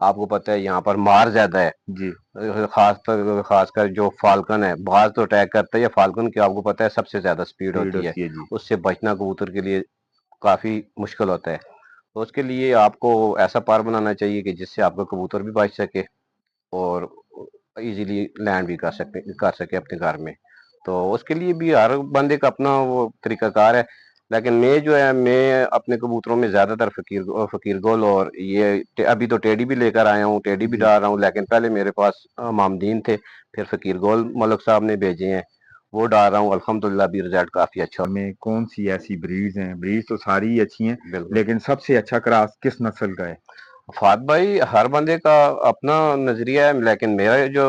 آپ کو پتہ ہے یہاں پر مار زیادہ ہے جی خاص کر جو فالکن ہے باہر تو اٹیک کرتا ہے، یا فالکن کی آپ کو پتہ ہے سب سے زیادہ سپیڈ اسپیڈ ہوتی ہے، ہوتی ہے جی. اس سے بچنا کبوتر کے لیے کافی مشکل ہوتا ہے. تو اس کے لیے آپ کو ایسا پار بنانا چاہیے کہ جس سے آپ کا کبوتر بھی بچ سکے اور ایزیلی لینڈ بھی کر سکے اپنے گھر میں. تو اس کے لیے بھی ہر بندے کا اپنا وہ طریقہ کار ہے، لیکن میں اپنے کبوتروں میں زیادہ تر فقیر گول اور یہ ابھی تو ٹیڈی بھی لے کر آیا ہوں، ٹیڈی بھی جی ڈال رہا ہوں، لیکن پہلے میرے پاس مامدین تھے، پھر فقیر گول ملک صاحب نے بھیجے ہیں وہ ڈال رہا ہوں. الحمدللہ بھی رزلٹ کافی اچھا. میں کون سی ایسی بریڈز ہیں؟ بریڈز تو ساری ہی اچھی ہیں، بالکل لیکن سب سے اچھا کراس کس نسل کا ہے؟ فات بھائی ہر بندے کا اپنا نظریہ ہے، لیکن میرا جو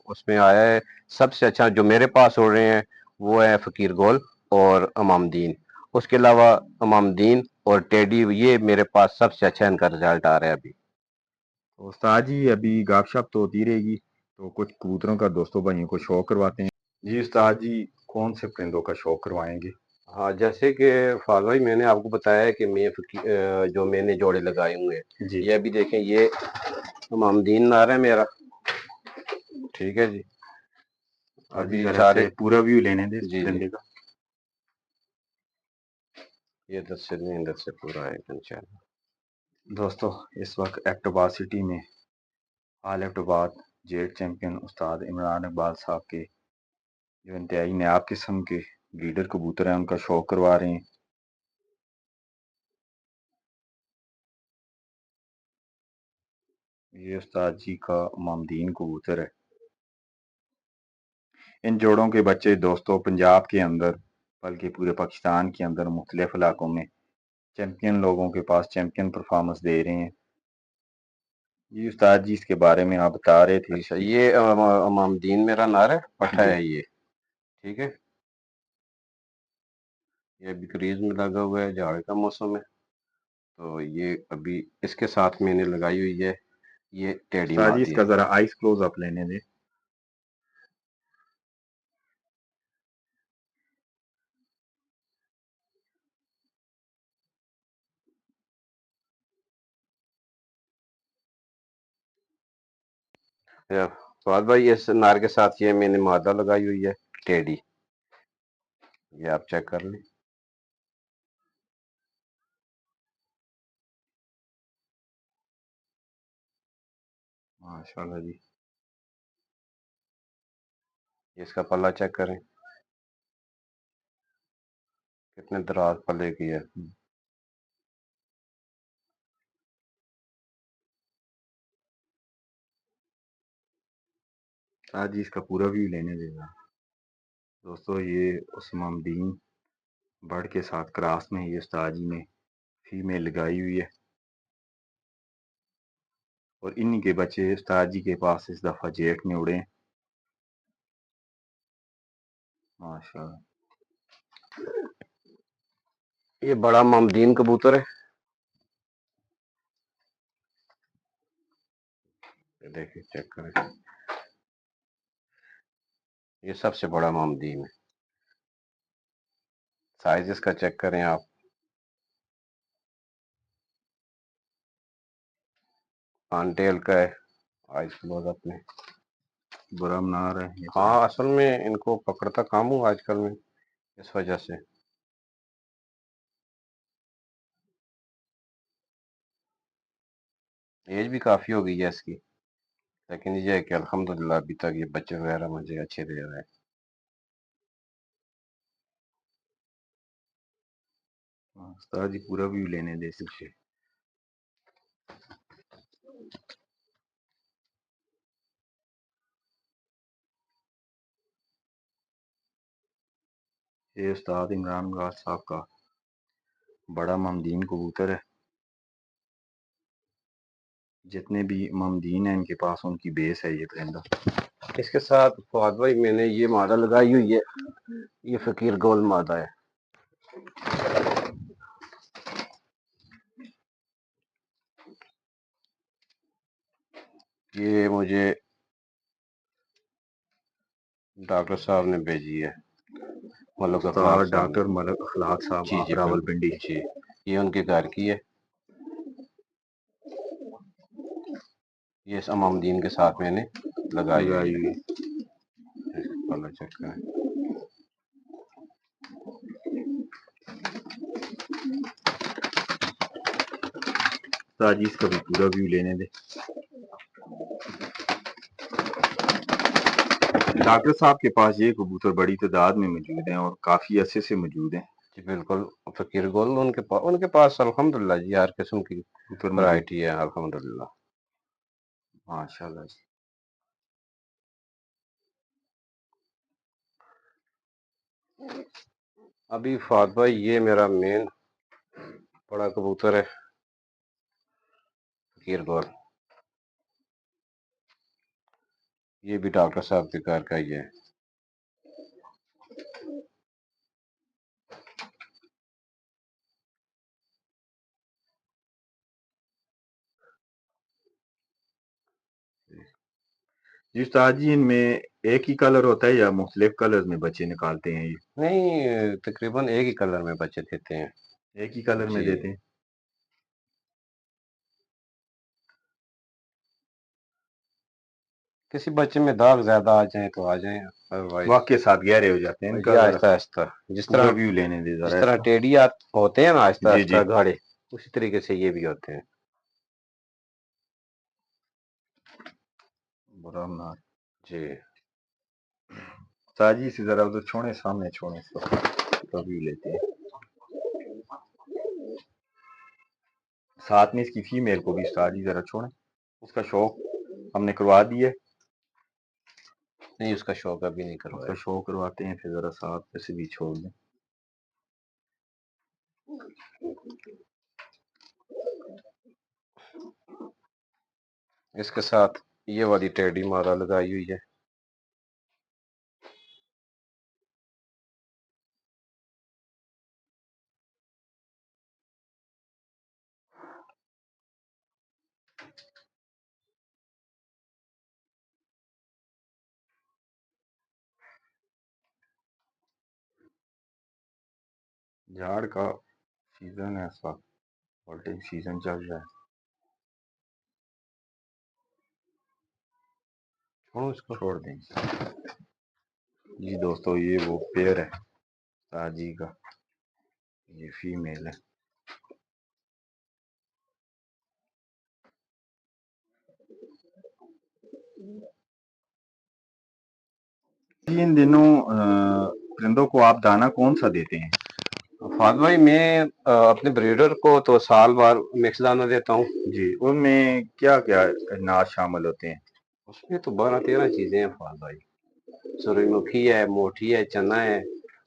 اس میں آیا ہے سب سے اچھا جو میرے پاس ہو رہے ہیں وہ ہے فقیر گول اور امام دین. اس کے علاوہ امام دین اور ٹیڈی یہ میرے پاس سب سے اچھا ان کا رزلٹ آ رہا ہے ابھی. استاد جی ابھی گپ شپ تو ہوتی رہے گی، تو کچھ کبوتروں کا دوستوں بھائیوں کو شوق کرواتے ہیں. جی استاد جی کون سے پرندوں کا شوق کروائیں گے؟ ہاں جیسے کہ فاضل بھائی میں نے آپ کو بتایا ہے کہ جو میں نے جوڑے لگائے ہوئے ہیں، جی یہ ابھی دیکھیں یہ امام دین نار ہے میرا، ٹھیک ہے جی. ابھی سارے پورا ویو لینے دے جی پرندے کا. یہ 10 سے نہیں 10 سے پورا ہے انشاءاللہ. دوستو اس وقت ایبٹباد سٹی میں آل ایبٹباد جیٹ چیمپئن استاد عمران اقبال صاحب کے جو انتہائی نایاب قسم کے بریڈر کبوتر ہیں ان کا شوق کروا رہے ہیں. یہ استاد جی کا مامدین کبوتر ہے. ان جوڑوں کے بچے دوستوں پنجاب کے اندر بلکہ پورے پاکستان کے اندر مختلف علاقوں میں چیمپئن لوگوں کے پاس چیمپئن پرفارمنس دے رہے ہیں. جی استاد جی اس کے بارے میں آپ بتا رہے تھے. اچھا یہ امام دین میرا نار ہے، پٹھا جی ہے یہ، ٹھیک ہے. یہ ابھی کریز میں لگا ہوا ہے، جاڑے کا موسم ہے، تو یہ ابھی اس کے ساتھ میں نے لگائی ہوئی ہے یہ ٹیڈی استاد جی اس مادی کا ہے. ذرا آئس کلوز اپ لینے دیں. فواد بھائی اس نار کے ساتھ یہ میں نے مادہ لگائی ہوئی ہے ٹیڈی، یہ آپ چیک کر لیں. ماشاءاللہ جی. اس کا پلہ چیک کریں کتنے دراز پلے کی ہے. استاد جی اس کا پورا ویو لینے دے گا. دوستو یہ عثمان دین بڑھ کے ساتھ کراس میں یہ استاد جی نے فیمیل لگائی ہوئی ہے، اور انہی کے بچے استاد جی کے پاس اس دفعہ جیٹ میں اڑے. ماشاءاللہ. یہ بڑا مامدین کبوتر ہے، دیکھیں چیک کریں، یہ سب سے بڑا مامدین ہے. سائز اس کا چیک کریں آپ، آن ٹیل کا ہے. آئس کلوز اپنے برا نہ رہے. ہاں اصل میں ان کو پکڑتا کام ہوں آج کل میں اس وجہ سے. ایج بھی کافی ہو گئی ہے اس کی، لیکن یہ ہے کہ الحمدللہ ابھی تک یہ بچے وغیرہ مجھے اچھے دے رہے ہیں. استاد جی پورا ویو لینے دے سے. یہ استاد عمران اقبال صاحب کا بڑا مامدین کبوتر ہے. جتنے بھی مامدین ہیں ان کے پاس ان کی بیس ہے یہ پرندہ. اس کے ساتھ فواد بھائی میں نے یہ مادہ لگائی ہوئی ہے، یہ فقیر گول مادہ ہے. یہ مجھے ڈاکٹر صاحب نے بھیجی ہے، ملک اخلاق استاد صاحب ڈاکٹر نے. ملک اخلاق صاحب جی آپ جی راول بالکل پنڈی. جی، یہ ان کے گھر کی ہے. یہ امام دین کے ساتھ میں نے لگائی لگائی ہوئی ہوئی کالر چیک کریں. تاجی اس کا بھی پورا ویو لینے دے. ڈاکٹر صاحب کے پاس یہ کبوتر بڑی تعداد میں موجود ہیں اور کافی عرصے سے موجود ہیں. جی بالکل فقیر گول ان کے پاس الحمدللہ جی ہر قسم کی کبوتر موجود ورائٹی ہے الحمدللہ. ماشاء اللہ جی. ابھی فہد بھائی یہ میرا مین بڑا کبوتر ہے فقیر گول. یہ بھی ڈاکٹر صاحب کے گھر کا ہی ہے. جی استاد جی ان میں ایک ہی کلر ہوتا ہے یا مختلف کلر میں بچے نکالتے ہیں؟ یہ نہیں تقریباً ایک ہی کلر میں بچے دیتے ہیں. ایک ہی کلر میں جی. دیتے ہیں. کسی بچے میں داغ زیادہ آ جائیں تو آ جائیں وقت کے ساتھ گہرے ہو جاتے ہیں ان کا. یہ آہستہ آہستہ جس پورا طرح ویو لینے دے جس ذرا طرح اس کا. ٹیڈیات ہوتے ہیں نا آہستہ جی جی آہستہ گاڑے اسی طریقے سے یہ بھی ہوتے ہیں. برا نہ جی تاجی سے ذرا ادھر چھوڑے سامنے چھوڑے اس کا ویو لیتے ہیں. ساتھ میں اس کی فیمیل کو بھی استاد جی ذرا چھوڑیں. اس کا شوق ہم نے کروا دیے. نہیں اس کا شوق ابھی نہیں اس کروایا. کا شوق کرواتے ہیں پھر ذرا ساتھ سے بھی چھوڑ دیں. اس کے ساتھ یہ والی ٹیڈی مالا لگائی ہوئی ہے. جھاڑ کا سیزن ہے اس وقت. بولٹنگ سیزن چل رہا ہے. چھوڑو اس کو. چھوڑ دیں جی دوستو. یہ وہ پیئر ہے تاجی کا. یہ فیمیل ہے. جی ان دنوں پرندوں کو آپ دانہ کون سا دیتے ہیں؟ فہد بھائی میں اپنے بریڈر کو تو سال بار مکس دانہ دیتا ہوں. جی ان میں کیا کیا اناج شامل ہوتے ہیں؟ اس میں تو 12-13 چیزیں ہیں فہد بھائی. سورج مکھی ہے، موٹھی ہے، چنا ہے.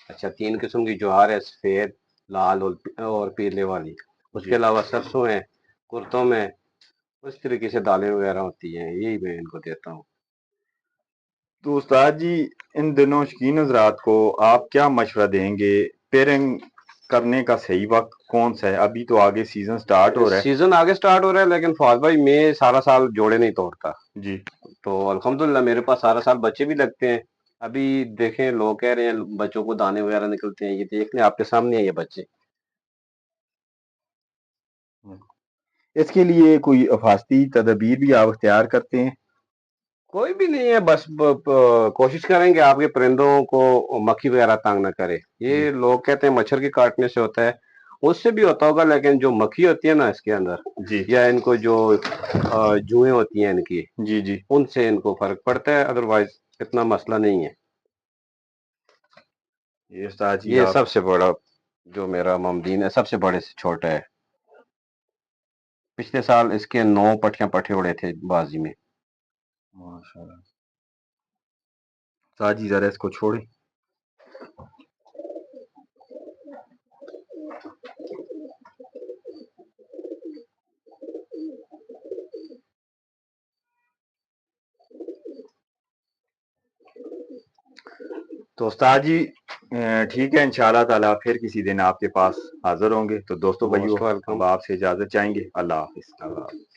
اچھا 3 قسم کی جوار ہے، سفید، لال اور پیلے والی. اس کے علاوہ سرسوں ہے، کرتوں میں اس طریقے سے دالیں وغیرہ ہوتی ہیں. یہی میں ان کو دیتا ہوں. تو استاد جی ان دنوں شوقین حضرات کو آپ کیا مشورہ دیں گے؟ پیرنگ کرنے کا صحیح وقت کون سا ہے؟ ابھی تو آگے سیزن سٹارٹ ہو رہا ہے. سیزن آگے سٹارٹ ہو رہا ہے لیکن فہد بھائی میں سارا سال جوڑے نہیں توڑتا. جی تو الحمدللہ میرے پاس سارا سال بچے بھی لگتے ہیں. ابھی دیکھیں لوگ کہہ رہے ہیں بچوں کو دانے وغیرہ نکلتے ہیں. یہ دیکھ لیں آپ کے سامنے ہیں یہ بچے. اس کے لیے کوئی حفاظتی تدابیر بھی آپ اختیار کرتے ہیں؟ کوئی بھی نہیں ہے، بس کوشش کریں کہ آپ کے پرندوں کو مکھی وغیرہ تانگ نہ کرے. یہ لوگ کہتے ہیں مچھر کے کاٹنے سے ہوتا ہے. اس سے بھی ہوتا ہوگا لیکن جو مکھی ہوتی ہے نا اس کے اندر جی یا ان کو جو جوئیں ہوتی ہیں ان کی جی جی ان سے ان کو فرق پڑتا ہے. ادروائز اتنا مسئلہ نہیں ہے. یہ استاد جی یہ آپ سب سے بڑا جو میرا ممدین ہے سب سے بڑے سے چھوٹا ہے. پچھلے سال اس کے 9 پٹھیاں پٹھے اڑے تھے بازی میں. ماشاء اللہ. استاد جی ذرا اس کو چھوڑیں. تو استاد جی ٹھیک ہے انشاءاللہ تعالیٰ پھر کسی دن آپ کے پاس حاضر ہوں گے. تو دوستو بھائیو موسٹ ویلکم. اب آپ سے اجازت چاہیں گے. اللہ حافظ.